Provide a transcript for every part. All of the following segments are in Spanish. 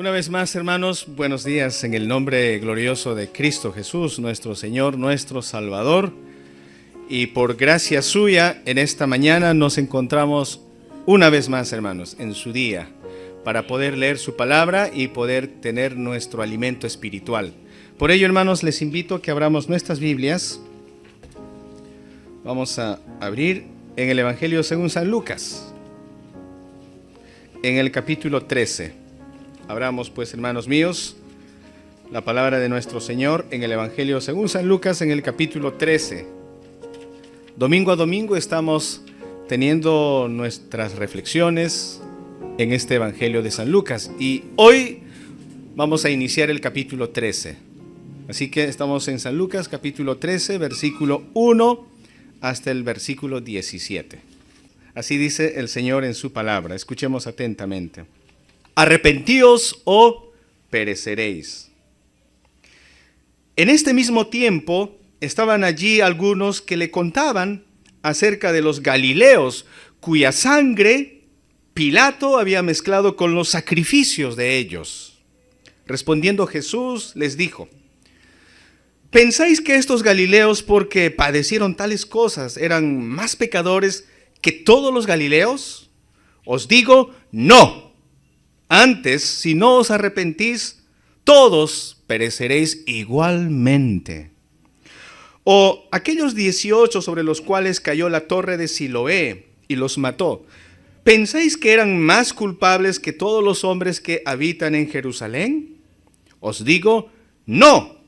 Una vez más, hermanos, buenos días en el nombre glorioso de Cristo Jesús, nuestro Señor, nuestro Salvador. Y por gracia suya, en esta mañana nos encontramos una vez más, hermanos, en su día, para poder leer su palabra y poder tener nuestro alimento espiritual. Por ello, hermanos, les invito a que abramos nuestras Biblias. Vamos a abrir en el Evangelio según San Lucas, en el capítulo 13. Abramos pues, hermanos míos, la palabra de nuestro Señor en el Evangelio según San Lucas en el capítulo 13. Domingo a domingo estamos teniendo nuestras reflexiones en este Evangelio de San Lucas y hoy vamos a iniciar el capítulo 13. Así que estamos en San Lucas capítulo 13, versículo 1 hasta el versículo 17. Así dice el Señor en su palabra. Escuchemos atentamente. Arrepentíos o pereceréis. En este mismo tiempo estaban allí algunos que le contaban acerca de los galileos, cuya sangre Pilato había mezclado con los sacrificios de ellos. Respondiendo Jesús les dijo: ¿pensáis que estos galileos, porque padecieron tales cosas, eran más pecadores que todos los galileos? Os digo, no. Antes, si no os arrepentís, todos pereceréis igualmente. O aquellos 18 sobre los cuales cayó la torre de Siloé y los mató, ¿pensáis que eran más culpables que todos los hombres que habitan en Jerusalén? Os digo, no.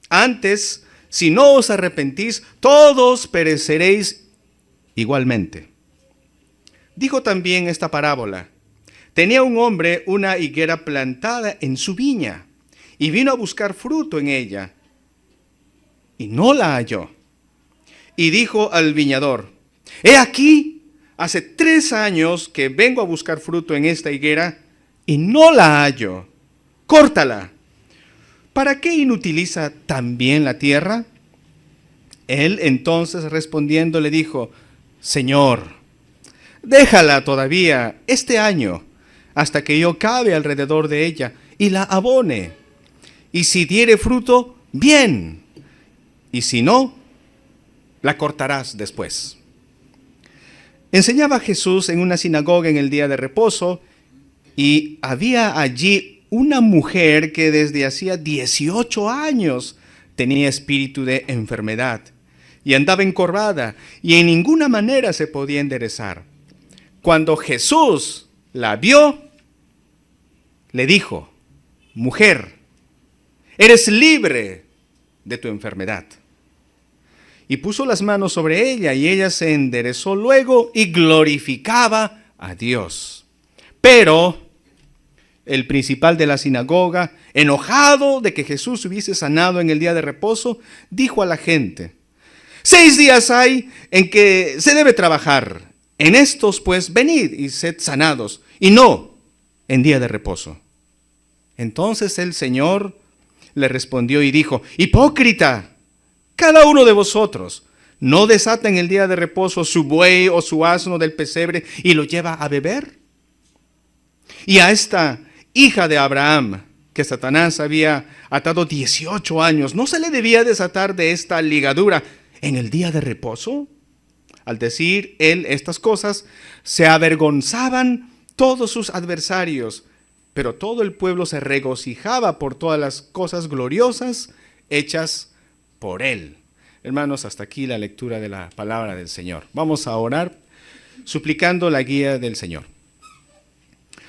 Antes, si no os arrepentís, todos pereceréis igualmente. Dijo también esta parábola. Tenía un hombre una higuera plantada en su viña y vino a buscar fruto en ella y no la halló. Y dijo al viñador: he aquí, hace 3 años que vengo a buscar fruto en esta higuera y no la hallo. Córtala. ¿Para qué inutiliza también la tierra? Él entonces respondiendo le dijo: Señor, déjala todavía este año, hasta que yo cabe alrededor de ella y la abone. Y si diere fruto, bien. Y si no, la cortarás después. Enseñaba Jesús en una sinagoga en el día de reposo, y había allí una mujer que desde hacía 18 años tenía espíritu de enfermedad, y andaba encorvada, y en ninguna manera se podía enderezar. Cuando Jesús la vio, le dijo: mujer, eres libre de tu enfermedad. Y puso las manos sobre ella, y ella se enderezó luego y glorificaba a Dios. Pero el principal de la sinagoga, enojado de que Jesús hubiese sanado en el día de reposo, dijo a la gente: 6 días hay en que se debe trabajar. En estos pues venid y sed sanados, y no en día de reposo. Entonces el Señor le respondió y dijo: hipócrita, cada uno de vosotros no desata en el día de reposo su buey o su asno del pesebre y lo lleva a beber. Y a esta hija de Abraham, que Satanás había atado 18 años, ¿no se le debía desatar de esta ligadura en el día de reposo? Al decir él estas cosas, se avergonzaban todos sus adversarios, pero todo el pueblo se regocijaba por todas las cosas gloriosas hechas por él. Hermanos, hasta aquí la lectura de la palabra del Señor. Vamos a orar suplicando la guía del Señor.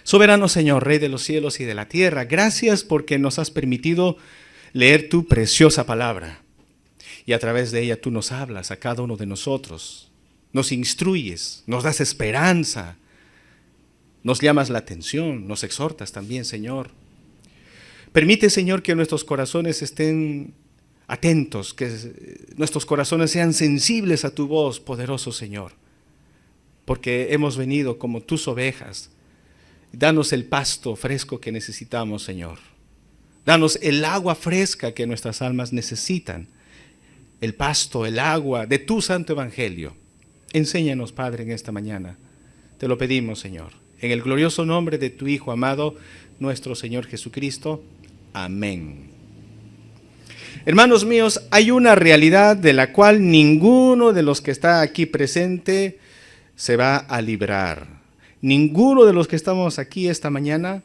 Soberano Señor, Rey de los cielos y de la tierra, gracias porque nos has permitido leer tu preciosa palabra. Y a través de ella tú nos hablas a cada uno de nosotros. Nos instruyes, nos das esperanza, nos llamas la atención, nos exhortas también, Señor. Permite, Señor, que nuestros corazones estén atentos, que nuestros corazones sean sensibles a tu voz, poderoso Señor, porque hemos venido como tus ovejas. Danos el pasto fresco que necesitamos, Señor. Danos el agua fresca que nuestras almas necesitan, el pasto, el agua de tu santo evangelio. Enséñanos, Padre, en esta mañana. Te lo pedimos, Señor, En el glorioso nombre de tu Hijo amado, nuestro Señor Jesucristo. Amén. Hermanos míos, hay una realidad de la cual ninguno de los que está aquí presente se va a librar. Ninguno de los que estamos aquí esta mañana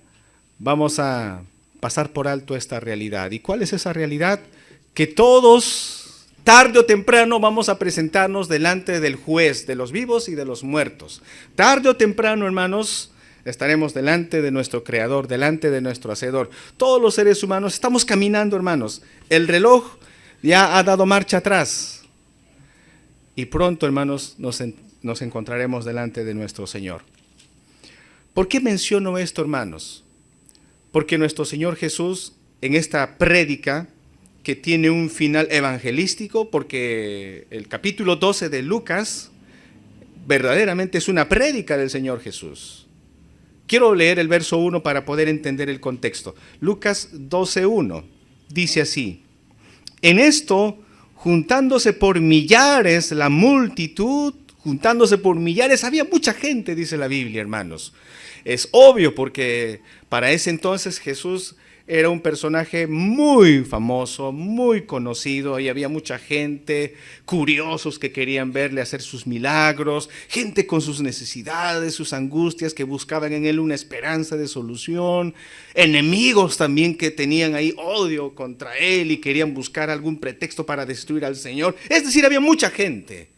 vamos a pasar por alto esta realidad. ¿Y cuál es esa realidad? Que todos, tarde o temprano, vamos a presentarnos delante del juez de los vivos y de los muertos. Tarde o temprano, hermanos, estaremos delante de nuestro Creador, delante de nuestro Hacedor. Todos los seres humanos estamos caminando, hermanos. El reloj ya ha dado marcha atrás. Y pronto, hermanos, nos encontraremos delante de nuestro Señor. ¿Por qué menciono esto, hermanos? Porque nuestro Señor Jesús, en esta prédica, que tiene un final evangelístico, porque el capítulo 12 de Lucas verdaderamente es una prédica del Señor Jesús. Quiero leer el verso 1 para poder entender el contexto. Lucas 12:1 dice así: en esto, juntándose por millares la multitud, había mucha gente, dice la Biblia, hermanos. Es obvio porque para ese entonces Jesús era un personaje muy famoso, muy conocido, y había mucha gente, curiosos que querían verle hacer sus milagros, gente con sus necesidades, sus angustias, que buscaban en él una esperanza de solución, enemigos también que tenían ahí odio contra él y querían buscar algún pretexto para destruir al Señor. Es decir, había mucha gente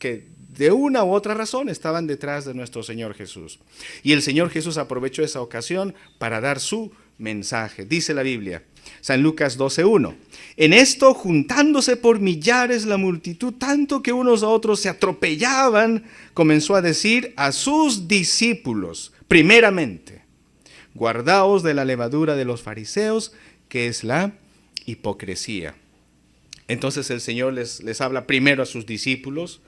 que de una u otra razón estaban detrás de nuestro Señor Jesús. Y el Señor Jesús aprovechó esa ocasión para dar su mensaje. Dice la Biblia, San Lucas 12:1, en esto, juntándose por millares la multitud, tanto que unos a otros se atropellaban, comenzó a decir a sus discípulos, primeramente, guardaos de la levadura de los fariseos, que es la hipocresía. Entonces el Señor les habla primero a sus discípulos,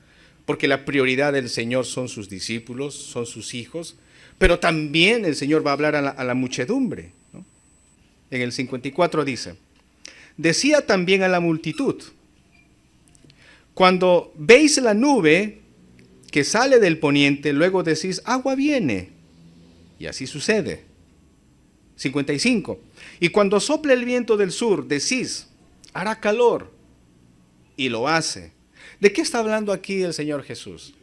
porque la prioridad del Señor son sus discípulos, son sus hijos, pero también el Señor va a hablar a la muchedumbre, ¿no? En el 54 dice, decía también a la multitud, cuando veis la nube que sale del poniente, luego decís, agua viene, y así sucede. 55, y cuando sople el viento del sur, decís, hará calor, y lo hace. ¿De qué está hablando aquí el Señor Jesús?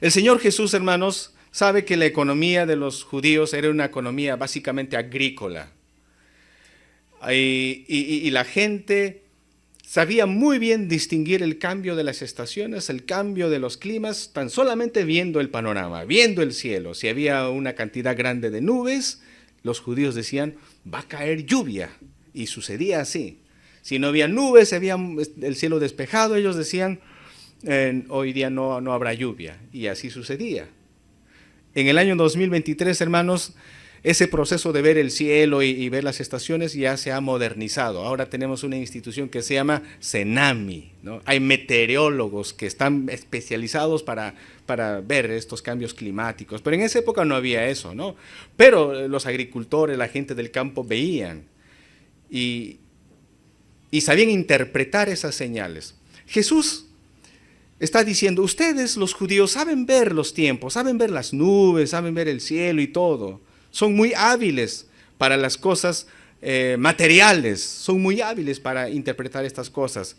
El Señor Jesús, hermanos, sabe que la economía de los judíos era una economía básicamente agrícola. Y la gente sabía muy bien distinguir el cambio de las estaciones, el cambio de los climas, tan solamente viendo el panorama, viendo el cielo. Si había una cantidad grande de nubes, los judíos decían, va a caer lluvia. Y sucedía así. Si no había nubes, había el cielo despejado, ellos decían, hoy día no habrá lluvia. Y así sucedía. En el año 2023, hermanos, ese proceso de ver el cielo y ver las estaciones ya se ha modernizado. Ahora tenemos una institución que se llama CENAMI, ¿no? Hay meteorólogos que están especializados para ver estos cambios climáticos. Pero en esa época no había eso, ¿no? Pero los agricultores, la gente del campo veían y sabían interpretar esas señales. Jesús está diciendo, ustedes los judíos saben ver los tiempos, saben ver las nubes, saben ver el cielo y todo. Son muy hábiles para las cosas materiales, son muy hábiles para interpretar estas cosas.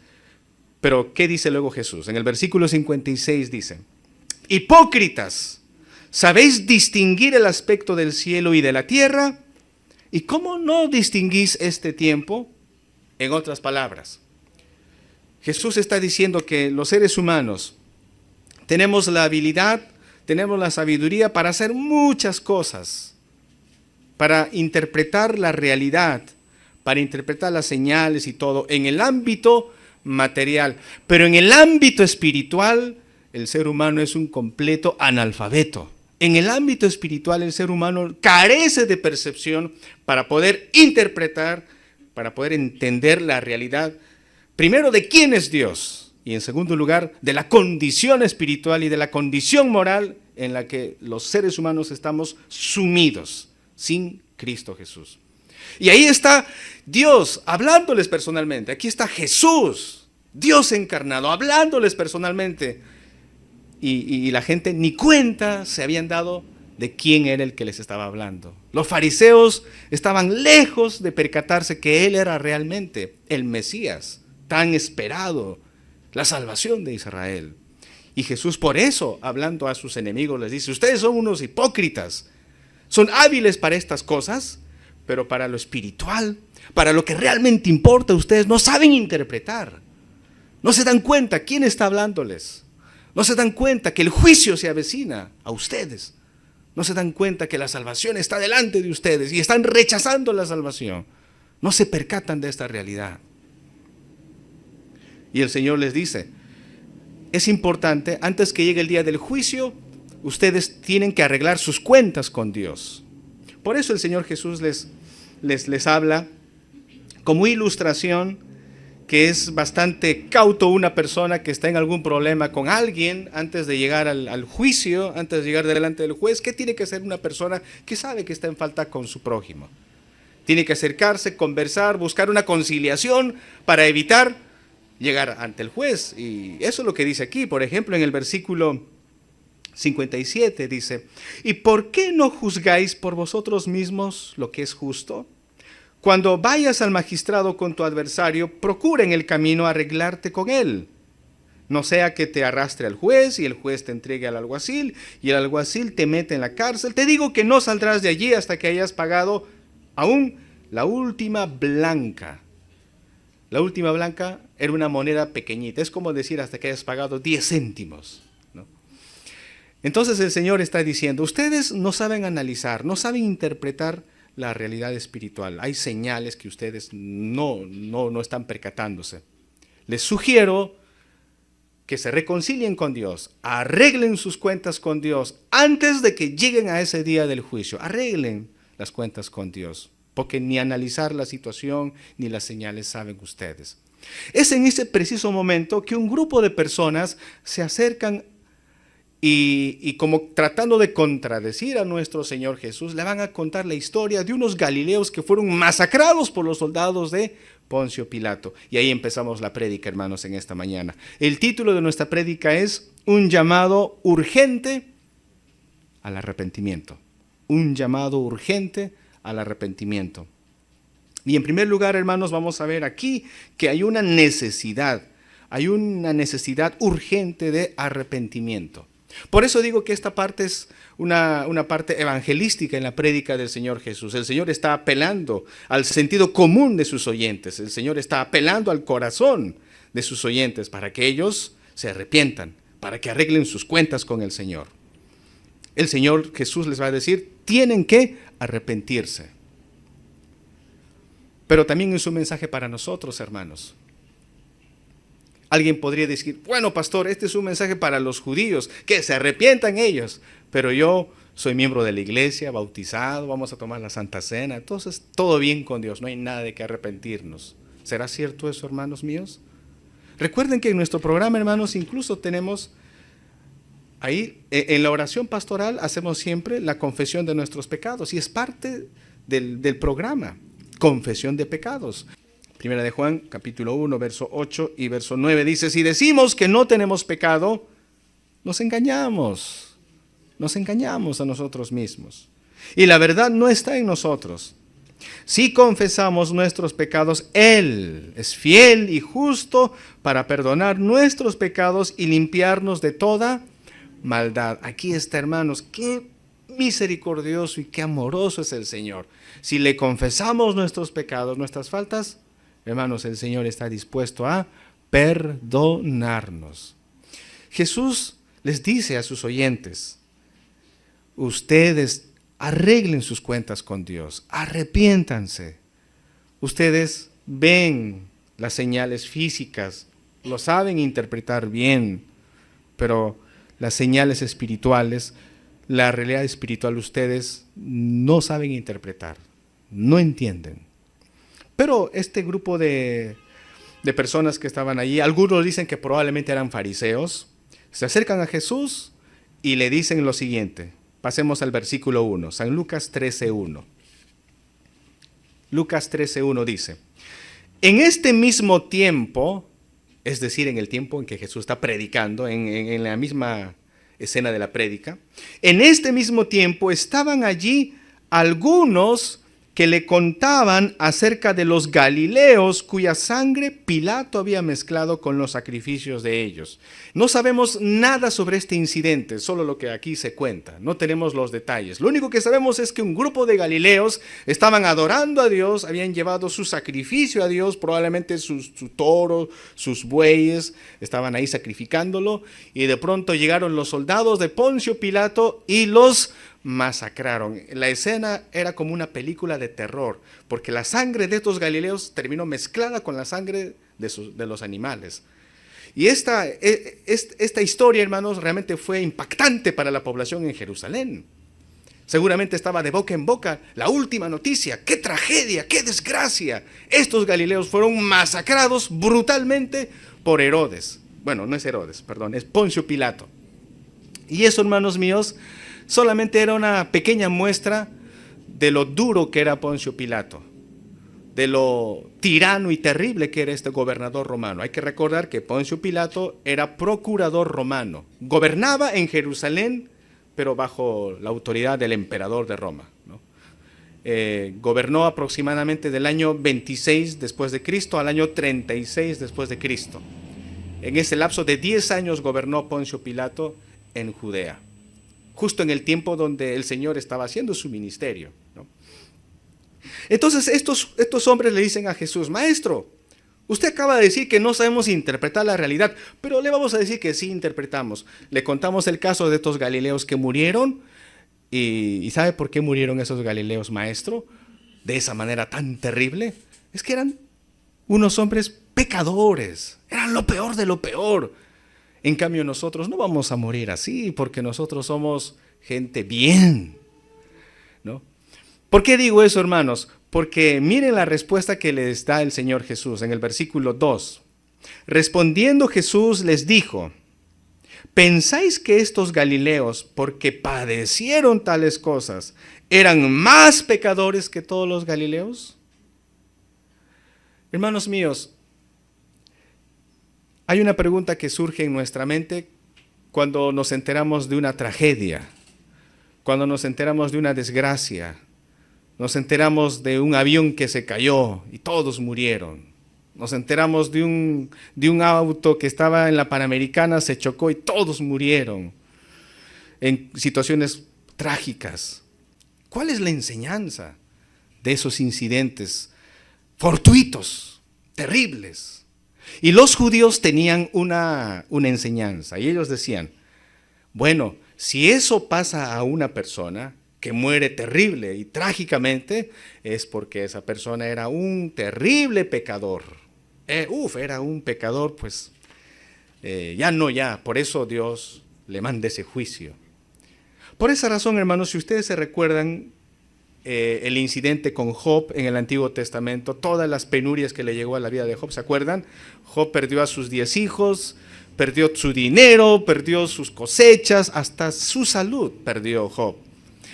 Pero, ¿qué dice luego Jesús? En el versículo 56 dice, hipócritas, ¿sabéis distinguir el aspecto del cielo y de la tierra? ¿Y cómo no distinguís este tiempo? En otras palabras, Jesús está diciendo que los seres humanos tenemos la habilidad, tenemos la sabiduría para hacer muchas cosas, para interpretar la realidad, para interpretar las señales y todo, en el ámbito material. Pero en el ámbito espiritual, el ser humano es un completo analfabeto. En el ámbito espiritual, el ser humano carece de percepción para poder interpretar, para poder entender la realidad, primero de quién es Dios y en segundo lugar de la condición espiritual y de la condición moral en la que los seres humanos estamos sumidos sin Cristo Jesús. Y ahí está Dios hablándoles personalmente, aquí está Jesús, Dios encarnado, hablándoles personalmente y la gente ni cuenta se habían dado de quién era el que les estaba hablando. Los fariseos estaban lejos de percatarse que él era realmente el Mesías, tan esperado, la salvación de Israel. Y Jesús, por eso, hablando a sus enemigos, les dice: ustedes son unos hipócritas, son hábiles para estas cosas, pero para lo espiritual, para lo que realmente importa, ustedes no saben interpretar. No se dan cuenta quién está hablándoles. No se dan cuenta que el juicio se avecina a ustedes. No se dan cuenta que la salvación está delante de ustedes y están rechazando la salvación. No se percatan de esta realidad. Y el Señor les dice: es importante, antes que llegue el día del juicio, ustedes tienen que arreglar sus cuentas con Dios. Por eso el Señor Jesús les habla como ilustración, que es bastante cauto una persona que está en algún problema con alguien antes de llegar al juicio, antes de llegar delante del juez. ¿Qué tiene que hacer una persona que sabe que está en falta con su prójimo? Tiene que acercarse, conversar, buscar una conciliación para evitar llegar ante el juez. Y eso es lo que dice aquí, por ejemplo, en el versículo 57 dice: ¿y por qué no juzgáis por vosotros mismos lo que es justo? Cuando vayas al magistrado con tu adversario, procura en el camino arreglarte con él. No sea que te arrastre al juez y el juez te entregue al alguacil y el alguacil te mete en la cárcel. Te digo que no saldrás de allí hasta que hayas pagado aún la última blanca. La última blanca era una moneda pequeñita. Es como decir hasta que hayas pagado 10 céntimos. ¿No? Entonces el Señor está diciendo: ustedes no saben analizar, no saben interpretar la realidad espiritual. Hay señales que ustedes no están percatándose. Les sugiero que se reconcilien con Dios, arreglen sus cuentas con Dios antes de que lleguen a ese día del juicio. Arreglen las cuentas con Dios, porque ni analizar la situación ni las señales saben ustedes. Es en ese preciso momento que un grupo de personas se acercan y como tratando de contradecir a nuestro Señor Jesús, le van a contar la historia de unos galileos que fueron masacrados por los soldados de Poncio Pilato. Y ahí empezamos la prédica, hermanos, en esta mañana. El título de nuestra prédica es: un llamado urgente al arrepentimiento. Un llamado urgente al arrepentimiento. Y en primer lugar, hermanos, vamos a ver aquí que hay una necesidad urgente de arrepentimiento. Por eso digo que esta parte es una parte evangelística en la prédica del Señor Jesús. El Señor está apelando al sentido común de sus oyentes. El Señor está apelando al corazón de sus oyentes para que ellos se arrepientan, para que arreglen sus cuentas con el Señor. El Señor Jesús les va a decir: tienen que arrepentirse. Pero también es un mensaje para nosotros, hermanos. Alguien podría decir: bueno, pastor, este es un mensaje para los judíos, que se arrepientan ellos. Pero yo soy miembro de la iglesia, bautizado, vamos a tomar la Santa Cena. Entonces, todo bien con Dios, no hay nada de que arrepentirnos. ¿Será cierto eso, hermanos míos? Recuerden que en nuestro programa, hermanos, incluso tenemos ahí, en la oración pastoral, hacemos siempre la confesión de nuestros pecados. Y es parte del programa, confesión de pecados. Primera de Juan, capítulo 1, verso 8 y verso 9 dice: si decimos que no tenemos pecado, nos engañamos a nosotros mismos. Y la verdad no está en nosotros. Si confesamos nuestros pecados, Él es fiel y justo para perdonar nuestros pecados y limpiarnos de toda maldad. Aquí está, hermanos, qué misericordioso y qué amoroso es el Señor. Si le confesamos nuestros pecados, nuestras faltas, hermanos, el Señor está dispuesto a perdonarnos. Jesús les dice a sus oyentes: ustedes arreglen sus cuentas con Dios, arrepiéntanse. Ustedes ven las señales físicas, lo saben interpretar bien, pero las señales espirituales, la realidad espiritual, ustedes no saben interpretar, no entienden. Pero este grupo de personas que estaban allí, algunos dicen que probablemente eran fariseos, se acercan a Jesús y le dicen lo siguiente. Pasemos al versículo 1, San Lucas 13:1. Lucas 13:1 dice: en este mismo tiempo, es decir, en el tiempo en que Jesús está predicando, en escena de la prédica. En este mismo tiempo estaban allí algunos que le contaban acerca de los galileos cuya sangre Pilato había mezclado con los sacrificios de ellos. No sabemos nada sobre este incidente, solo lo que aquí se cuenta. No tenemos los detalles. Lo único que sabemos es que un grupo de galileos estaban adorando a Dios, habían llevado su sacrificio a Dios, probablemente su toro, sus bueyes, estaban ahí sacrificándolo, y de pronto llegaron los soldados de Poncio Pilato y los masacraron. La escena era como una película de terror, porque la sangre de estos galileos terminó mezclada con la sangre de los animales. Y esta historia, hermanos, realmente fue impactante para la población en Jerusalén. Seguramente estaba de boca en boca la última noticia. ¡Qué tragedia! ¡Qué desgracia! Estos galileos fueron masacrados brutalmente por Herodes. Bueno, no es Herodes, perdón, es Poncio Pilato. Y eso, hermanos míos, solamente era una pequeña muestra de lo duro que era Poncio Pilato, de lo tirano y terrible que era este gobernador romano. Hay que recordar que Poncio Pilato era procurador romano, gobernaba en Jerusalén, pero bajo la autoridad del emperador de Roma, ¿no? Gobernó aproximadamente del año 26 después de Cristo al año 36 después de Cristo. En ese lapso de 10 años gobernó Poncio Pilato en Judea, justo en el tiempo donde el Señor estaba haciendo su ministerio, ¿no? Entonces estos hombres le dicen a Jesús: Maestro, usted acaba de decir que no sabemos interpretar la realidad, pero le vamos a decir que sí interpretamos. Le contamos el caso de estos galileos que murieron, y ¿sabe por qué murieron esos galileos, maestro? De esa manera tan terrible. Es que eran unos hombres pecadores, eran lo peor de lo peor. En cambio nosotros no vamos a morir así, porque nosotros somos gente bien, ¿no? ¿Por qué digo eso, hermanos? Porque miren la respuesta que les da el Señor Jesús en el versículo 2. Respondiendo Jesús les dijo: ¿pensáis que estos galileos, porque padecieron tales cosas, eran más pecadores que todos los galileos? Hermanos míos, hay una pregunta que surge en nuestra mente cuando nos enteramos de una tragedia, cuando nos enteramos de una desgracia, nos enteramos de un avión que se cayó y todos murieron. Nos enteramos de un auto que estaba en la Panamericana, se chocó y todos murieron en situaciones trágicas. ¿Cuál es la enseñanza de esos incidentes fortuitos, terribles? Y los judíos tenían una enseñanza, y ellos decían: bueno, si eso pasa a una persona que muere terrible y trágicamente, es porque esa persona era un terrible pecador. Era un pecador, pues ya, por eso Dios le manda ese juicio. Por esa razón, hermanos, si ustedes se recuerdan el incidente con Job en el Antiguo Testamento, todas las penurias que le llegó a la vida de Job, ¿se acuerdan? Job perdió a sus 10 hijos, perdió su dinero, perdió sus cosechas, hasta su salud perdió Job.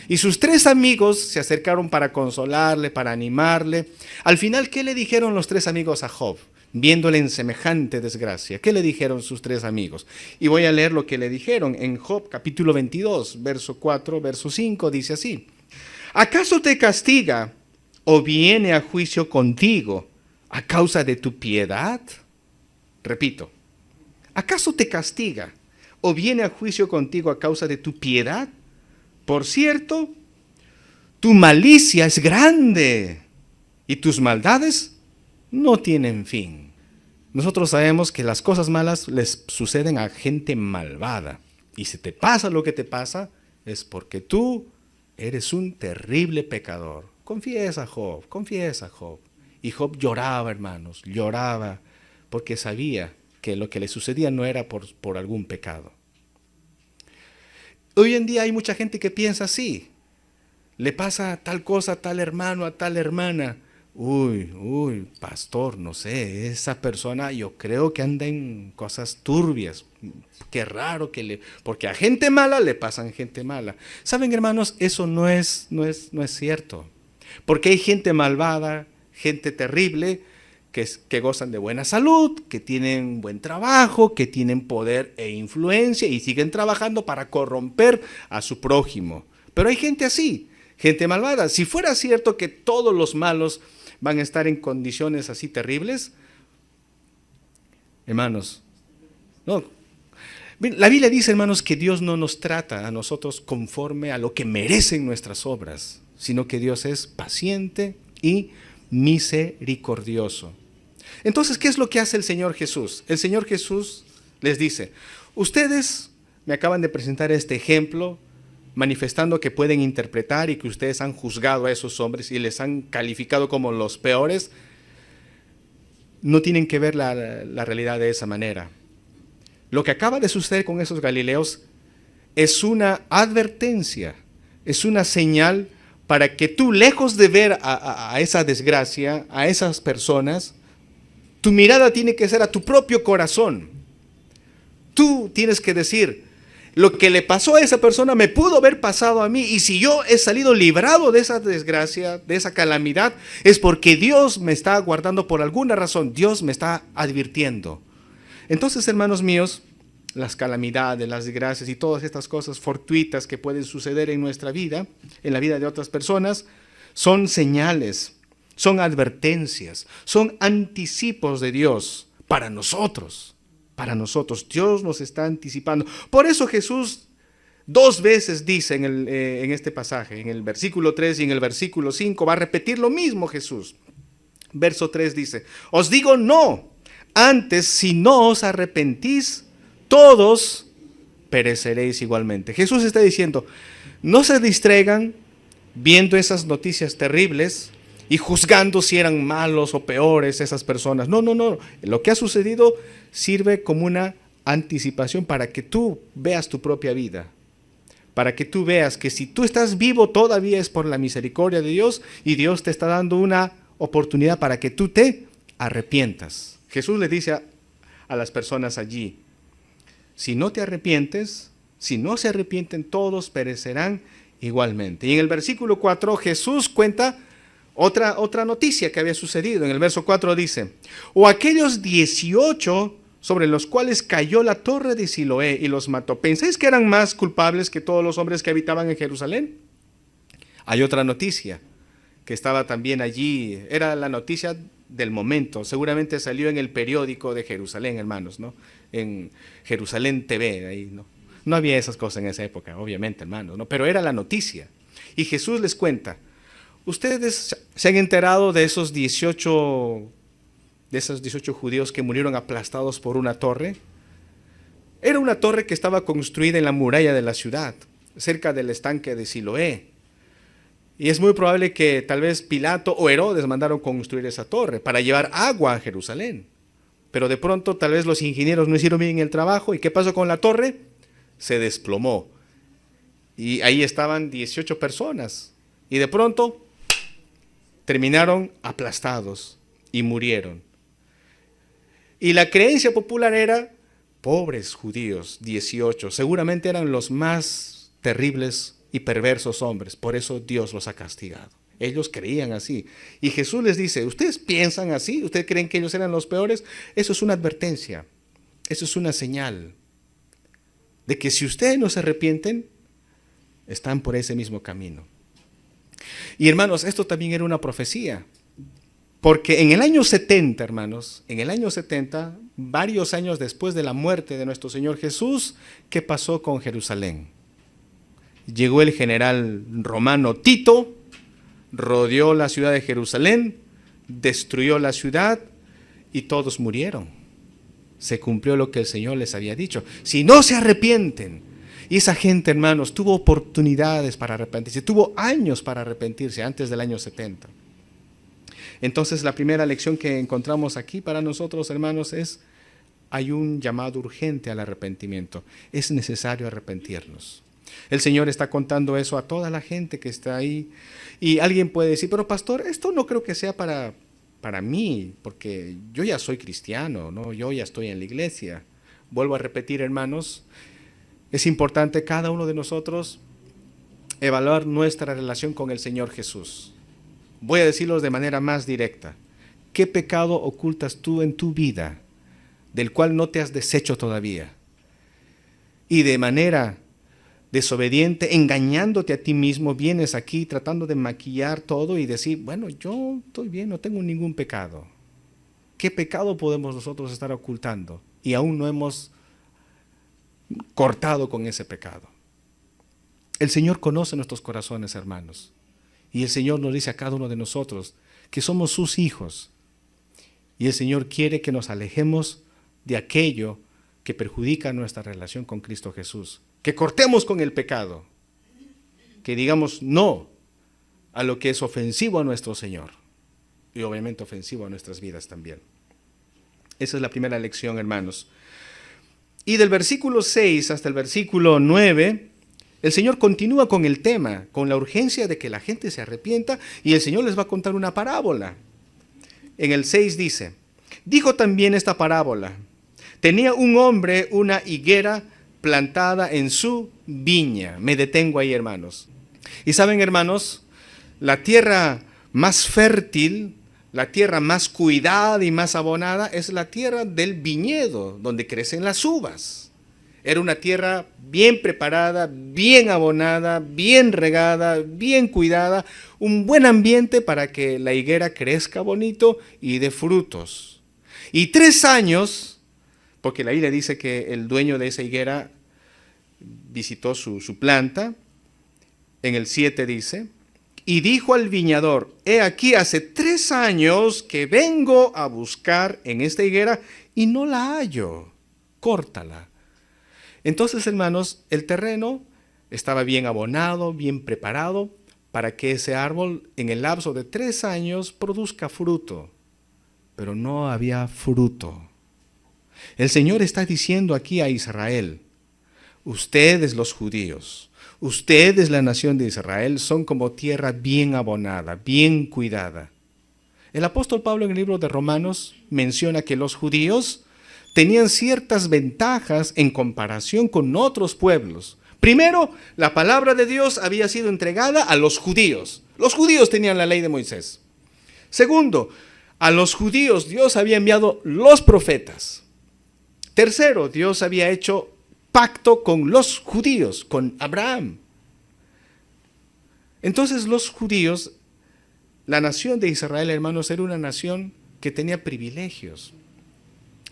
Y sus 3 amigos se acercaron para consolarle, para animarle. Al final, ¿qué le dijeron los 3 amigos a Job, viéndole en semejante desgracia? ¿Qué le dijeron sus 3 amigos? Y voy a leer lo que le dijeron en Job capítulo 22, verso 4, verso 5, dice así: ¿acaso te castiga o viene a juicio contigo a causa de tu piedad? Repito, ¿acaso te castiga o viene a juicio contigo a causa de tu piedad? Por cierto, tu malicia es grande y tus maldades no tienen fin. Nosotros sabemos que las cosas malas les suceden a gente malvada. Y si te pasa lo que te pasa, es porque tú eres un terrible pecador. Confiesa, Job, confiesa, Job. Y Job lloraba, hermanos, lloraba, porque sabía que lo que le sucedía no era por algún pecado. Hoy en día hay mucha gente que piensa así. Le pasa tal cosa a tal hermano, a tal hermana. Uy, pastor, no sé, esa persona yo creo que anda en cosas turbias. Qué raro porque a gente mala le pasan gente mala. ¿Saben, hermanos? Eso no es cierto. Porque hay gente malvada, gente terrible, que gozan de buena salud, que tienen buen trabajo, que tienen poder e influencia y siguen trabajando para corromper a su prójimo. Pero hay gente así, gente malvada. Si fuera cierto que todos los malos van a estar en condiciones así terribles, hermanos, no. La Biblia dice, hermanos, que Dios no nos trata a nosotros conforme a lo que merecen nuestras obras, sino que Dios es paciente y misericordioso. Entonces, ¿qué es lo que hace el Señor Jesús? El Señor Jesús les dice, ustedes me acaban de presentar este ejemplo, manifestando que pueden interpretar y que ustedes han juzgado a esos hombres y les han calificado como los peores. No tienen que ver la realidad de esa manera. Lo que acaba de suceder con esos galileos es una advertencia, es una señal para que tú, lejos de ver a esa desgracia, a esas personas, tu mirada tiene que ser a tu propio corazón. Tú tienes que decir, lo que le pasó a esa persona me pudo haber pasado a mí, y si yo he salido librado de esa desgracia, de esa calamidad, es porque Dios me está guardando por alguna razón, Dios me está advirtiendo. Entonces, hermanos míos, las calamidades, las desgracias y todas estas cosas fortuitas que pueden suceder en nuestra vida, en la vida de otras personas, son señales, son advertencias, son anticipos de Dios para nosotros. Para nosotros, Dios nos está anticipando. Por eso Jesús 2 veces dice en este pasaje, en el versículo 3 y en el versículo 5, va a repetir lo mismo Jesús. Verso 3 dice, os digo no, antes si no os arrepentís, todos pereceréis igualmente. Jesús está diciendo, no se distraigan viendo esas noticias terribles y juzgando si eran malos o peores esas personas. No. Lo que ha sucedido sirve como una anticipación para que tú veas tu propia vida. Para que tú veas que si tú estás vivo todavía es por la misericordia de Dios y Dios te está dando una oportunidad para que tú te arrepientas. Jesús le dice a las personas allí, si no te arrepientes, si no se arrepienten, todos perecerán igualmente. Y en el versículo 4 Jesús cuenta otra noticia que había sucedido. En el verso 4 dice, o aquellos 18 sobre los cuales cayó la torre de Siloé y los mató, ¿pensáis que eran más culpables que todos los hombres que habitaban en Jerusalén? Hay otra noticia que estaba también allí, era la noticia del momento, seguramente salió en el periódico de Jerusalén, hermanos, ¿no? En Jerusalén TV, ahí, ¿no? No había esas cosas en esa época, obviamente, hermanos, ¿no? Pero era la noticia. Y Jesús les cuenta, ustedes se han enterado de esos 18 judíos que murieron aplastados por una torre. Era una torre que estaba construida en la muralla de la ciudad, cerca del estanque de Siloé. Y es muy probable que tal vez Pilato o Herodes mandaron construir esa torre para llevar agua a Jerusalén. Pero de pronto tal vez los ingenieros no hicieron bien el trabajo. ¿Y qué pasó con la torre? Se desplomó. Y ahí estaban 18 personas. Y de pronto terminaron aplastados y murieron. Y la creencia popular era, pobres judíos, 18, seguramente eran los más terribles y perversos hombres, por eso Dios los ha castigado. Ellos creían así. Y Jesús les dice, ¿ustedes piensan así? ¿Ustedes creen que ellos eran los peores? Eso es una advertencia, eso es una señal de que si ustedes no se arrepienten, están por ese mismo camino. Y hermanos, esto también era una profecía, porque en el año 70, hermanos, en el año 70, varios años después de la muerte de nuestro Señor Jesús, ¿qué pasó con Jerusalén? Llegó el general romano Tito, rodeó la ciudad de Jerusalén, destruyó la ciudad y todos murieron. Se cumplió lo que el Señor les había dicho. Si no se arrepienten, y esa gente, hermanos, tuvo oportunidades para arrepentirse, tuvo años para arrepentirse antes del año 70. Entonces la primera lección que encontramos aquí para nosotros, hermanos, es hay un llamado urgente al arrepentimiento. Es necesario arrepentirnos. El Señor está contando eso a toda la gente que está ahí. Y alguien puede decir, pero pastor, esto no creo que sea para mí, porque yo ya soy cristiano, ¿no? Yo ya estoy en la iglesia. Vuelvo a repetir, hermanos, es importante cada uno de nosotros evaluar nuestra relación con el Señor Jesús. Voy a decirlo de manera más directa. ¿Qué pecado ocultas tú en tu vida, del cual no te has deshecho todavía? Y de manera desobediente, engañándote a ti mismo, vienes aquí tratando de maquillar todo y decir, bueno, yo estoy bien, no tengo ningún pecado. ¿Qué pecado podemos nosotros estar ocultando? Y aún no hemos cortado con ese pecado. El Señor conoce nuestros corazones, hermanos. Y el Señor nos dice a cada uno de nosotros que somos sus hijos. Y el Señor quiere que nos alejemos de aquello que perjudica nuestra relación con Cristo Jesús. Que cortemos con el pecado. Que digamos no a lo que es ofensivo a nuestro Señor. Y obviamente ofensivo a nuestras vidas también. Esa es la primera lección, hermanos. Y del versículo 6 hasta el versículo 9, el Señor continúa con el tema, con la urgencia de que la gente se arrepienta, y el Señor les va a contar una parábola. En el 6 dice, dijo también esta parábola, tenía un hombre una higuera plantada en su viña. Me detengo ahí, hermanos. Y saben, hermanos, la tierra más fértil, la tierra más cuidada y más abonada es la tierra del viñedo, donde crecen las uvas. Era una tierra bien preparada, bien abonada, bien regada, bien cuidada, un buen ambiente para que la higuera crezca bonito y dé frutos. Y 3 años, porque la Biblia dice que el dueño de esa higuera visitó su planta, en el 7 dice, y dijo al viñador, he aquí hace 3 años que vengo a buscar en esta higuera y no la hallo, córtala. Entonces, hermanos, el terreno estaba bien abonado, bien preparado para que ese árbol en el lapso de 3 años produzca fruto, pero no había fruto. El Señor está diciendo aquí a Israel, ustedes los judíos, ustedes la nación de Israel son como tierra bien abonada, bien cuidada. El apóstol Pablo en el libro de Romanos menciona que los judíos tenían ciertas ventajas en comparación con otros pueblos. Primero, la palabra de Dios había sido entregada a los judíos. Los judíos tenían la ley de Moisés. Segundo, a los judíos Dios había enviado los profetas. Tercero, Dios había hecho pacto con los judíos, con Abraham. Entonces los judíos, la nación de Israel, hermanos, era una nación que tenía privilegios,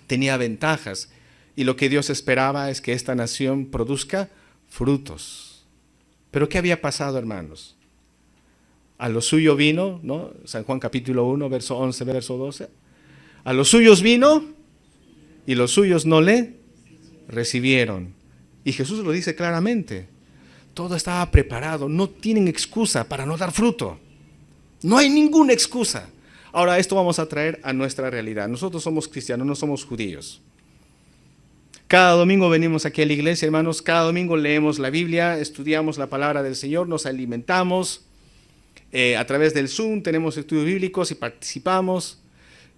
tenía ventajas, y lo que Dios esperaba es que esta nación produzca frutos. Pero ¿qué había pasado, hermanos? A lo suyo vino, ¿no? San Juan capítulo 1, verso 11, verso 12. A los suyos vino y los suyos no le recibieron. Y Jesús lo dice claramente. Todo estaba preparado, no tienen excusa para no dar fruto. No hay ninguna excusa. Ahora esto vamos a traer a nuestra realidad. Nosotros somos cristianos, no somos judíos. Cada domingo venimos aquí a la iglesia, hermanos. Cada domingo leemos la Biblia, estudiamos la palabra del Señor, nos alimentamos. A través del Zoom tenemos estudios bíblicos y participamos.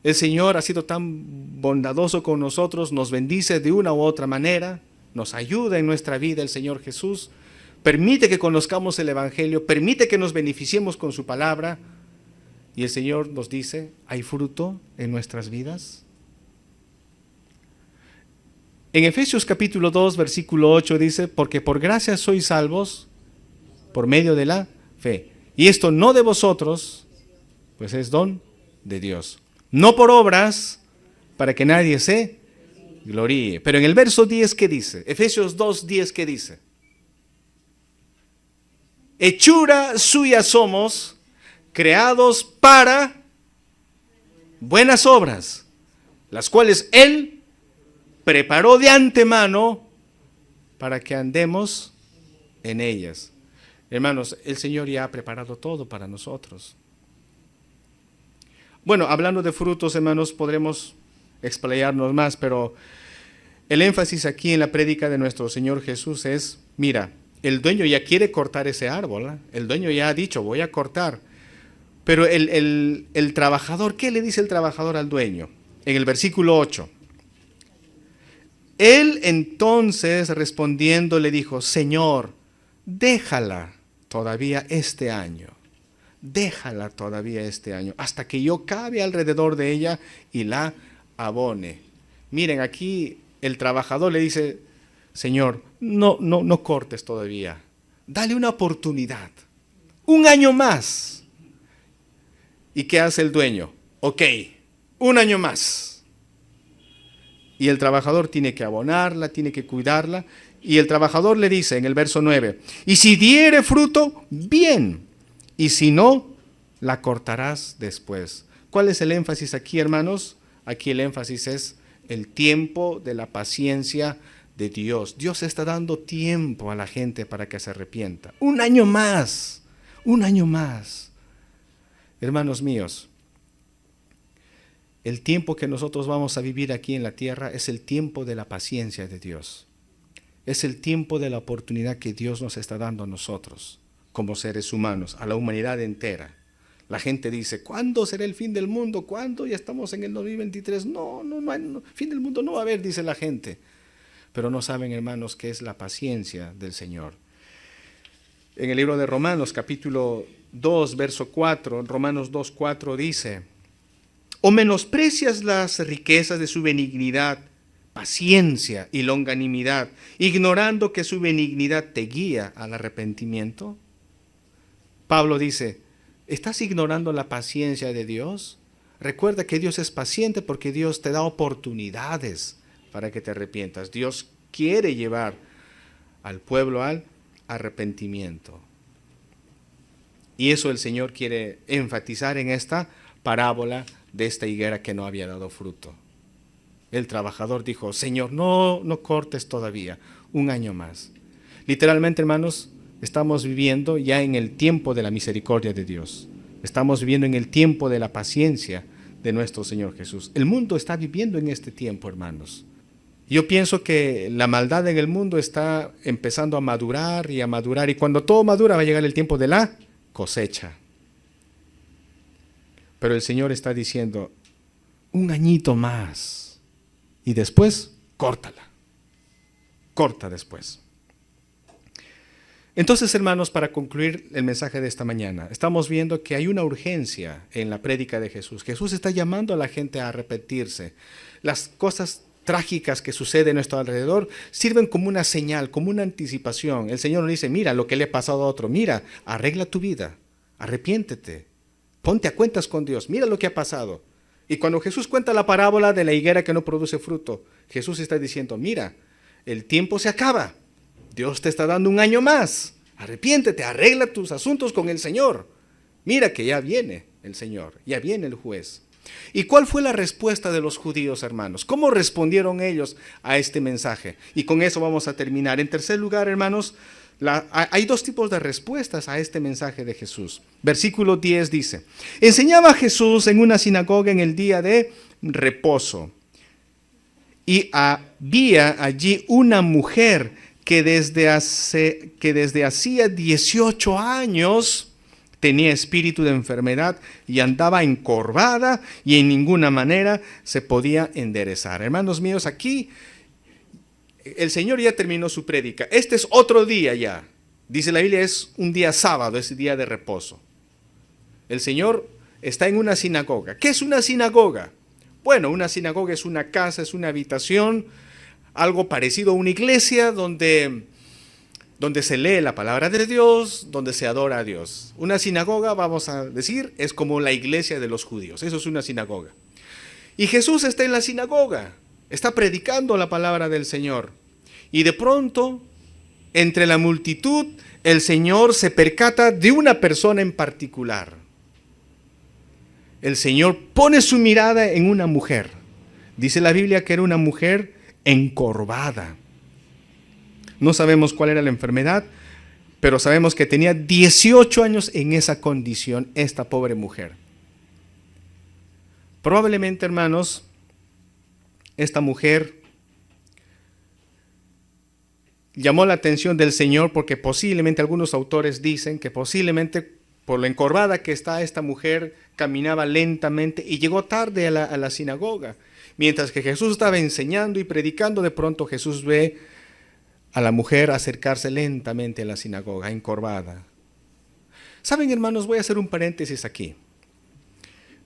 El Señor ha sido tan bondadoso con nosotros, nos bendice de una u otra manera, nos ayuda en nuestra vida el Señor Jesús, permite que conozcamos el Evangelio, permite que nos beneficiemos con su palabra, y el Señor nos dice, ¿hay fruto en nuestras vidas? En Efesios capítulo 2, versículo 8 dice, porque por gracia sois salvos por medio de la fe. Y esto no de vosotros, pues es don de Dios. No por obras, para que nadie se gloríe. Pero en el verso 10, ¿qué dice? Efesios 2, 10, ¿qué dice? Hechura suya somos, creados para buenas obras, las cuales Él preparó de antemano para que andemos en ellas. Hermanos, el Señor ya ha preparado todo para nosotros. Bueno, hablando de frutos, hermanos, podremos explayarnos más, pero el énfasis aquí en la prédica de nuestro Señor Jesús es, mira, el dueño ya quiere cortar ese árbol, ¿eh? El dueño ya ha dicho, voy a cortar. Pero el trabajador, ¿qué le dice el trabajador al dueño? En el versículo 8. Él entonces respondiendo le dijo, Señor, déjala todavía este año. déjala todavía este año, hasta que yo cabe alrededor de ella y la abone. Miren, aquí el trabajador le dice, Señor, no cortes todavía, dale una oportunidad, un año más. ¿Y qué hace el dueño? Ok, un año más. Y el trabajador tiene que abonarla, tiene que cuidarla. Y el trabajador le dice en el verso 9, y si diere fruto, bien, y si no, la cortarás después. ¿Cuál es el énfasis aquí, hermanos? Aquí el énfasis es el tiempo de la paciencia de Dios. Dios está dando tiempo a la gente para que se arrepienta. Un año más, un año más. Hermanos míos, el tiempo que nosotros vamos a vivir aquí en la tierra es el tiempo de la paciencia de Dios. Es el tiempo de la oportunidad que Dios nos está dando a nosotros, como seres humanos, a la humanidad entera. La gente dice, ¿cuándo será el fin del mundo? ¿Cuándo? Ya estamos en el 2023. No, fin del mundo no va a haber, dice la gente. Pero no saben, hermanos, qué es la paciencia del Señor. En el libro de Romanos, capítulo 2, verso 4, Romanos 2, 4 dice, ¿o menosprecias las riquezas de su benignidad, paciencia y longanimidad, ignorando que su benignidad te guía al arrepentimiento? Pablo dice, ¿estás ignorando la paciencia de Dios? Recuerda que Dios es paciente porque Dios te da oportunidades para que te arrepientas. Dios quiere llevar al pueblo al arrepentimiento. Y eso el Señor quiere enfatizar en esta parábola de esta higuera que no había dado fruto. El trabajador dijo, Señor, no cortes todavía, un año más. Literalmente, hermanos, estamos viviendo ya en el tiempo de la misericordia de Dios. Estamos viviendo en el tiempo de la paciencia de nuestro Señor Jesús. El mundo está viviendo en este tiempo, hermanos. Yo pienso que la maldad en el mundo está empezando a madurar, y cuando todo madura va a llegar el tiempo de la cosecha. Pero el Señor está diciendo, un añito más. Y después, córtala. Corta después. Entonces, hermanos, para concluir el mensaje de esta mañana, estamos viendo que hay una urgencia en la prédica de Jesús. Jesús está llamando a la gente a arrepentirse. Las cosas trágicas que suceden a nuestro alrededor sirven como una señal, como una anticipación. El Señor nos dice, mira lo que le ha pasado a otro. Mira, arregla tu vida, arrepiéntete, ponte a cuentas con Dios. Mira lo que ha pasado. Y cuando Jesús cuenta la parábola de la higuera que no produce fruto, Jesús está diciendo, mira, el tiempo se acaba. Dios te está dando un año más. Arrepiéntete, arregla tus asuntos con el Señor. Mira que ya viene el Señor, ya viene el juez. ¿Y cuál fue la respuesta de los judíos, hermanos? ¿Cómo respondieron ellos a este mensaje? Y con eso vamos a terminar. En tercer lugar, hermanos, hay dos tipos de respuestas a este mensaje de Jesús. Versículo 10 dice, enseñaba Jesús en una sinagoga en el día de reposo. Y había allí una mujer que desde hacía 18 años tenía espíritu de enfermedad y andaba encorvada y en ninguna manera se podía enderezar. Hermanos míos, aquí el Señor ya terminó su prédica. Este es otro día ya. Dice la Biblia, es un día sábado, es día de reposo. El Señor está en una sinagoga. ¿Qué es una sinagoga? Bueno, una sinagoga es una casa, es una habitación, algo parecido a una iglesia donde se lee la palabra de Dios, donde se adora a Dios. Una sinagoga, vamos a decir, es como la iglesia de los judíos. Eso es una sinagoga. Y Jesús está en la sinagoga, está predicando la palabra del Señor. Y de pronto, entre la multitud, el Señor se percata de una persona en particular. El Señor pone su mirada en una mujer. Dice la Biblia que era una mujer encorvada. No sabemos cuál era la enfermedad, pero sabemos que tenía 18 años en esa condición esta pobre mujer. Probablemente, hermanos, esta mujer llamó la atención del Señor porque posiblemente algunos autores dicen que posiblemente por lo encorvada que está esta mujer caminaba lentamente y llegó tarde a la sinagoga. Mientras que Jesús estaba enseñando y predicando, de pronto Jesús ve a la mujer acercarse lentamente a la sinagoga, encorvada. Saben, hermanos, voy a hacer un paréntesis aquí.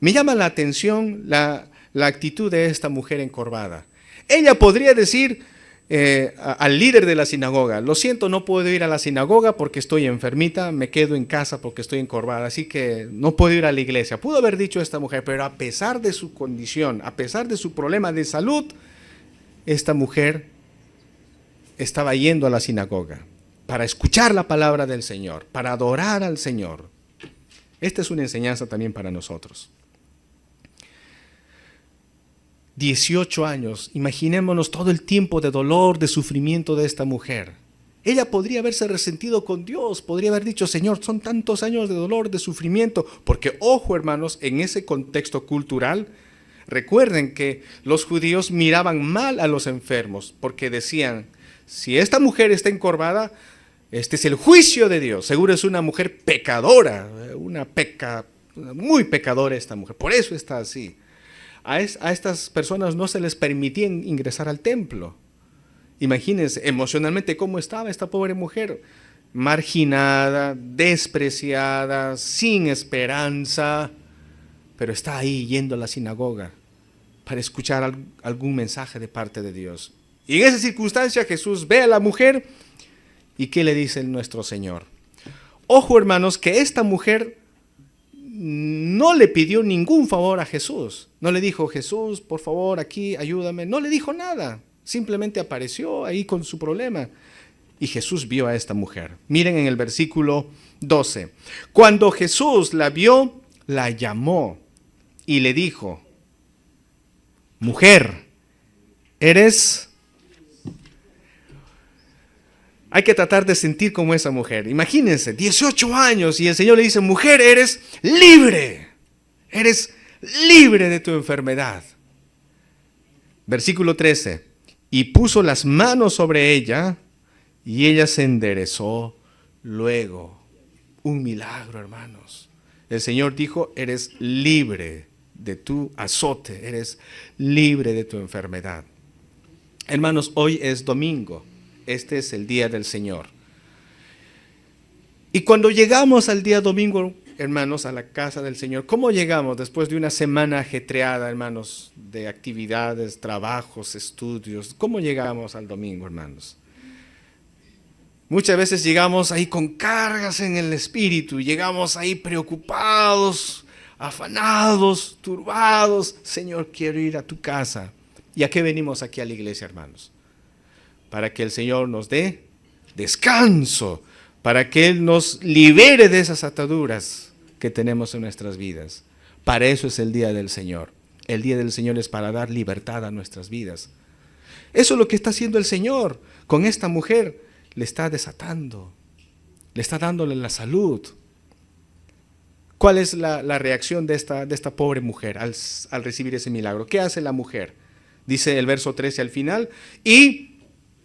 Me llama la atención la actitud de esta mujer encorvada. Ella podría decir al líder de la sinagoga: lo siento, no puedo ir a la sinagoga porque estoy enfermita, me quedo en casa porque estoy encorvada, así que no puedo ir a la iglesia. Pudo haber dicho esta mujer, pero a pesar de su condición, a pesar de su problema de salud, esta mujer estaba yendo a la sinagoga para escuchar la palabra del Señor, para adorar al Señor. Esta es una enseñanza también para nosotros. 18 años, imaginémonos todo el tiempo de dolor, de sufrimiento de esta mujer. Ella podría haberse resentido con Dios, podría haber dicho: Señor, son tantos años de dolor, de sufrimiento. Porque, ojo, hermanos, en ese contexto cultural, recuerden que los judíos miraban mal a los enfermos, porque decían: si esta mujer está encorvada, este es el juicio de Dios, seguro es una mujer pecadora, muy pecadora esta mujer, por eso está así. A estas personas no se les permitía ingresar al templo. Imagínense emocionalmente cómo estaba esta pobre mujer: marginada, despreciada, sin esperanza, pero está ahí yendo a la sinagoga para escuchar algún mensaje de parte de Dios. Y en esa circunstancia Jesús ve a la mujer, ¿y qué le dice nuestro Señor? Ojo, hermanos, que esta mujer no le pidió ningún favor a Jesús. No le dijo: Jesús, por favor, aquí, ayúdame. No le dijo nada. Simplemente apareció ahí con su problema. Y Jesús vio a esta mujer. Miren en el versículo 12. Cuando Jesús la vio, la llamó y le dijo: mujer, eres... Hay que tratar de sentir como esa mujer. Imagínense, 18 años y el Señor le dice: mujer, eres libre. Eres libre de tu enfermedad. Versículo 13. Y puso las manos sobre ella y ella se enderezó luego. Un milagro, hermanos. El Señor dijo: eres libre de tu azote, eres libre de tu enfermedad. Hermanos, hoy es domingo. Este es el día del Señor. Y cuando llegamos al día domingo, hermanos, a la casa del Señor, ¿cómo llegamos después de una semana ajetreada, hermanos, de actividades, trabajos, estudios? ¿Cómo llegamos al domingo, hermanos? Muchas veces llegamos ahí con cargas en el espíritu, llegamos ahí preocupados, afanados, turbados. Señor, quiero ir a tu casa. ¿Y a qué venimos aquí a la iglesia, hermanos? Para que el Señor nos dé descanso, para que Él nos libere de esas ataduras que tenemos en nuestras vidas. Para eso es el día del Señor. El día del Señor es para dar libertad a nuestras vidas. Eso es lo que está haciendo el Señor con esta mujer. Le está desatando, le está dándole la salud. ¿Cuál es la reacción de esta pobre mujer al recibir ese milagro? ¿Qué hace la mujer? Dice el verso 13 al final: y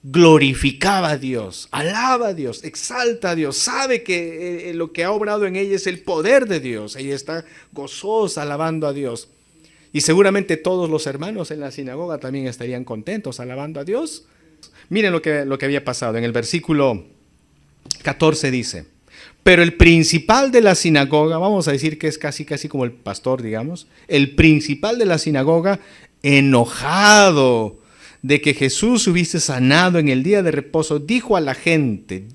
glorificaba a Dios, alaba a Dios, exalta a Dios, sabe que lo que ha obrado en ella es el poder de Dios. Ella está gozosa alabando a Dios. Y seguramente todos los hermanos en la sinagoga también estarían contentos alabando a Dios. Miren lo que había pasado. En el versículo 14 dice: pero el principal de la sinagoga, vamos a decir que es casi como el pastor, digamos, el principal de la sinagoga, enojado de que Jesús hubiese sanado en el día de reposo, dijo a la gente,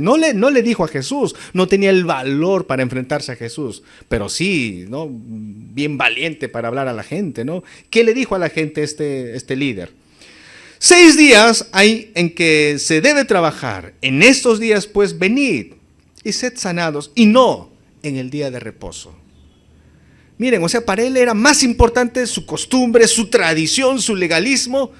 no le dijo a Jesús, no tenía el valor para enfrentarse a Jesús, pero sí, ¿no?, bien valiente para hablar a la gente, ¿no? ¿Qué le dijo a la gente este líder? 6 días hay en que se debe trabajar, en estos días pues venid y sed sanados, y no en el día de reposo. Miren, o sea, para él era más importante su costumbre, su tradición, su legalismo,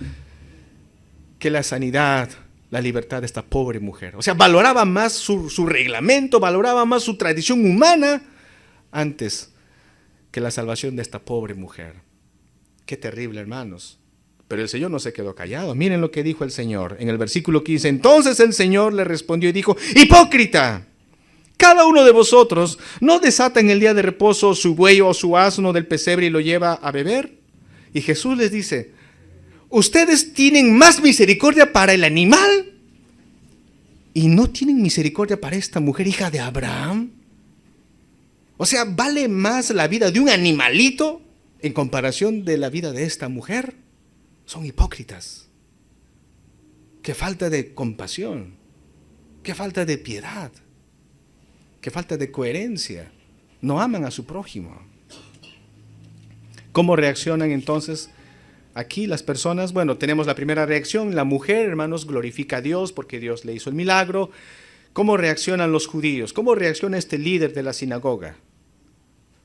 que la sanidad, la libertad de esta pobre mujer. O sea, valoraba más su reglamento, valoraba más su tradición humana antes que la salvación de esta pobre mujer. Qué terrible, hermanos. Pero el Señor no se quedó callado. Miren lo que dijo el Señor en el versículo 15. Entonces el Señor le respondió y dijo: hipócrita, cada uno de vosotros no desata en el día de reposo su buey o su asno del pesebre y lo lleva a beber. Y Jesús les dice: ustedes tienen más misericordia para el animal y no tienen misericordia para esta mujer, hija de Abraham. O sea, ¿vale más la vida de un animalito en comparación de la vida de esta mujer? Son hipócritas. Qué falta de compasión, qué falta de piedad, qué falta de coherencia. No aman a su prójimo. ¿Cómo reaccionan entonces aquí las personas? Bueno, tenemos la primera reacción. La mujer, hermanos, glorifica a Dios porque Dios le hizo el milagro. ¿Cómo reaccionan los judíos? ¿Cómo reacciona este líder de la sinagoga?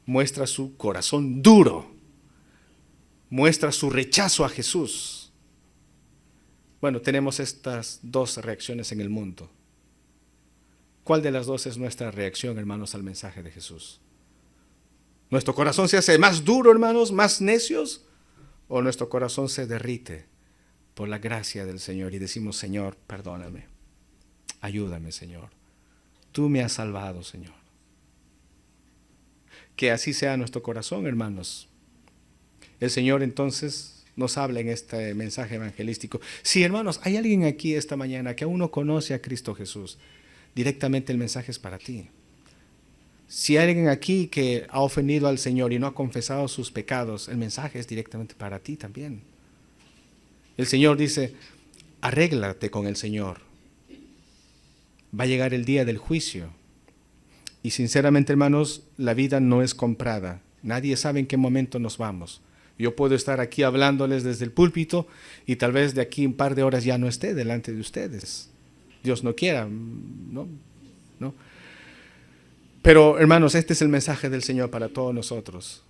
Muestra su corazón duro. Muestra su rechazo a Jesús. Bueno, tenemos estas dos reacciones en el mundo. ¿Cuál de las dos es nuestra reacción, hermanos, al mensaje de Jesús? ¿Nuestro corazón se hace más duro, hermanos, más necios? ¿O nuestro corazón se derrite por la gracia del Señor y decimos, Señor, perdóname, ayúdame, Señor, tú me has salvado, Señor? Que así sea nuestro corazón, hermanos. El Señor entonces nos habla en este mensaje evangelístico. Sí, hermanos, hay alguien aquí esta mañana que aún no conoce a Cristo Jesús. Directamente el mensaje es para ti. Si hay alguien aquí que ha ofendido al Señor y no ha confesado sus pecados, el mensaje es directamente para ti también. El Señor dice, arréglate con el Señor. Va a llegar el día del juicio. Y sinceramente, hermanos, la vida no es comprada. Nadie sabe en qué momento nos vamos. Yo puedo estar aquí hablándoles desde el púlpito y tal vez de aquí un par de horas ya no esté delante de ustedes. Dios no quiera, ¿no? Pero, hermanos, este es el mensaje del Señor para todos nosotros.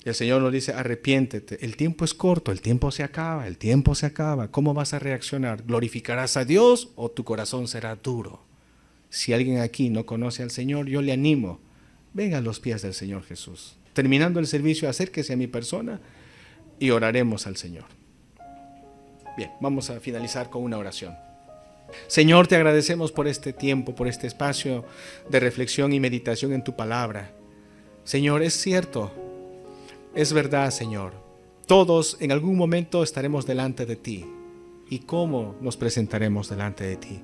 El Señor nos dice, arrepiéntete. El tiempo es corto, el tiempo se acaba, el tiempo se acaba. ¿Cómo vas a reaccionar? ¿Glorificarás a Dios o tu corazón será duro? Si alguien aquí no conoce al Señor, yo le animo, venga a los pies del Señor Jesús. Terminando el servicio, acérquese a mi persona y oraremos al Señor. Bien, vamos a finalizar con una oración. Señor, te agradecemos por este tiempo, por este espacio de reflexión y meditación en tu palabra. Señor, es cierto, es verdad, Señor. Todos en algún momento estaremos delante de ti. ¿Y cómo nos presentaremos delante de ti?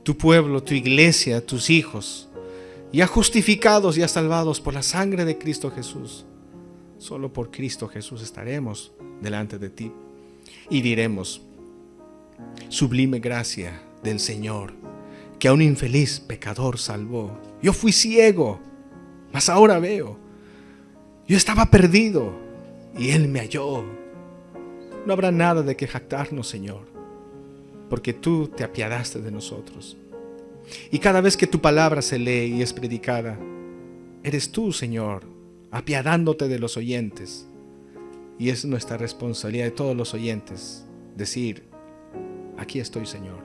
Tu pueblo, tu iglesia, tus hijos, ya justificados, ya salvados por la sangre de Cristo Jesús. Solo por Cristo Jesús estaremos delante de ti y diremos, sublime gracia del Señor, que a un infeliz pecador salvó. Yo fui ciego, mas ahora veo. Yo estaba perdido y Él me halló. No habrá nada de que jactarnos, Señor, porque tú te apiadaste de nosotros. Y cada vez que tu palabra se lee y es predicada, eres tú, Señor, apiadándote de los oyentes. Y es nuestra responsabilidad de todos los oyentes decir, aquí estoy, Señor.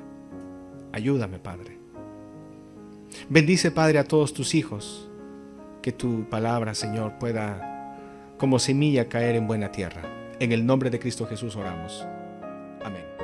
Ayúdame, Padre. Bendice, Padre, a todos tus hijos. Que tu palabra, Señor, pueda como semilla caer en buena tierra. En el nombre de Cristo Jesús oramos. Amén.